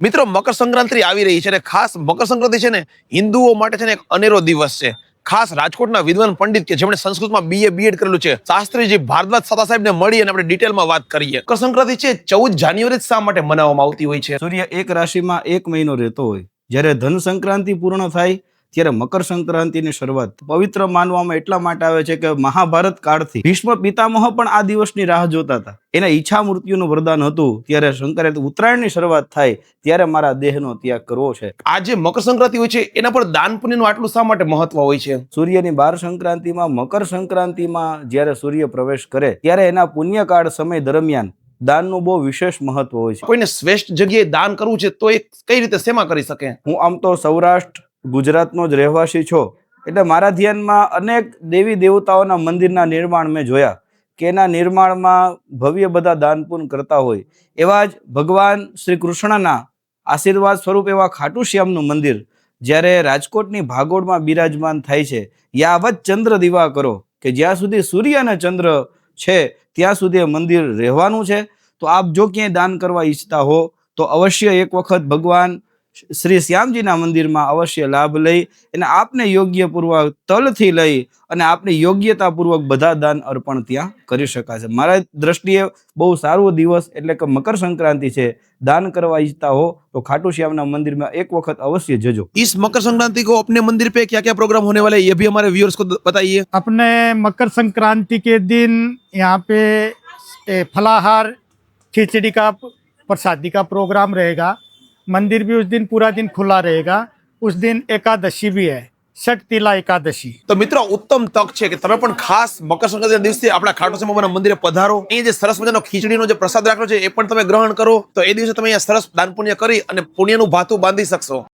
મિત્રો મકર સંક્રાંતિ આવી રહી છે અને ખાસ મકર સંક્રાંતિ છે ને હિન્દુઓ માટે છે ને એક અનેરો દિવસ છે। ખાસ રાજકોટના વિદ્વાન પંડિત કે જેમણે સંસ્કૃતમાં બીએ બીએડ કરેલું છે શાસ્ત્રીજી ભારદ્વાજ સાતા સાહેબને મળી અને આપણે ડિટેલમાં વાત કરીએ। મકર સંક્રાંતિ છે 14 જાન્યુઆરી શા માટે મનાવવામાં આવતી હોય છે? સૂર્ય એક રાશિમાં એક મહિનો રહેતો હોય, જ્યારે ધન સંક્રાંતિ પૂર્ણ થાય ત્યારે મકર સંક્રાંતિની શરૂઆત પવિત્ર માનવામાં એટલા માટે આવે છે કે મહાભારત કાળથી ભીષ્મ પિતામહ પણ આ દિવસની રાહ જોતા હતા। એના ઈચ્છા મૃત્યુનું વરદાન હતું, ત્યારે શંકરે ઉત્તરાયણની શરૂઆત થાય ત્યારે મારા દેહનો ત્યાગ કરવો છે। આજે મકર સંક્રાંતિ હોય છે એના પર દાન પુણ્યનું આટલું શા માટે મહત્વ હોય છે? સૂર્યની 12 સંક્રાંતિમાં મકર સંક્રાંતિમાં જ્યારે સૂર્ય પ્રવેશ કરે ત્યારે એના પુણ્યકાળ સમય દરમિયાન દાનનું બહુ વિશેષ મહત્વ હોય છે। કોઈને શ્રેષ્ઠ જગ્યાએ દાન કરવું છે તો એ કઈ રીતે શેમાં કરી શકે? હું આમ તો સૌરાષ્ટ્ર ગુજરાતનો જ રહેવાસી છો, એટલે મારા ધ્યાનમાં અનેક દેવી દેવતાઓના મંદિરના નિર્માણ મેં જોયા કે એના નિર્માણમાં ભવ્ય બધા દાન પુણ્ય કરતા હોય। એવા જ ભગવાન શ્રી કૃષ્ણના આશીર્વાદ સ્વરૂપ એવા ખાટુ શ્યામનું મંદિર જ્યારે રાજકોટની ભાગોળમાં બિરાજમાન થાય છે। યાવત ચંદ્ર દીવા કરો, કે જ્યાં સુધી સૂર્ય અને ચંદ્ર છે ત્યાં સુધી મંદિર રહેવાનું છે। તો આપ જો ક્યાંય દાન કરવા ઈચ્છતા હો તો અવશ્ય એક વખત ભગવાન શ્રી શ્યામજીના મંદિરમાં અવશ્ય લાભ લઈ અને આપને યોગ્ય પૂર્વક તલથી લઈ અને આપની યોગ્યતાપૂર્વક બધા દાન અર્પણ ત્યાં કરી શકાશે। મારા દ્રષ્ટિએ બહુ સારો દિવસ એટલે કે મકર સંક્રાંતિ છે। દાન કરવા ઈચ્છતા હો તો ખાटू श्यामना मंदिर में एक वक्त अवश्य जजो। इस मकर संक्रांति को अपने मंदिर पे क्या क्या प्रोग्राम होने वाले ये भी हमारे व्यूअर्स को बताइए। अपने मकर संक्रांति के दिन यहाँ पे फलाहार खिचड़ी का प्रसादी का प्रोग्राम रहेगा। मंदिर भी उस दिन पूरा दिन खुला रहेगा। उस दिन एकादशी भी है, षटतिला एकादशी। तो मित्रों उत्तम तक છે કે તમે પણ ખાસ મકર સંક્રાંતિના દિવસે આપણા ખાટુ શ્યામ બાબાના મંદિરે પધારો। એ જે સરસ મજાનો ખીચડીનો જે પ્રસાદ રાખ્યો છે એ પણ તમે ગ્રહણ કરો, તો એ દિવસે તમે અહીંયા સરસ દાન પુણ્ય કરી અને પુણ્યનું ભાથું બાંધી શકશો।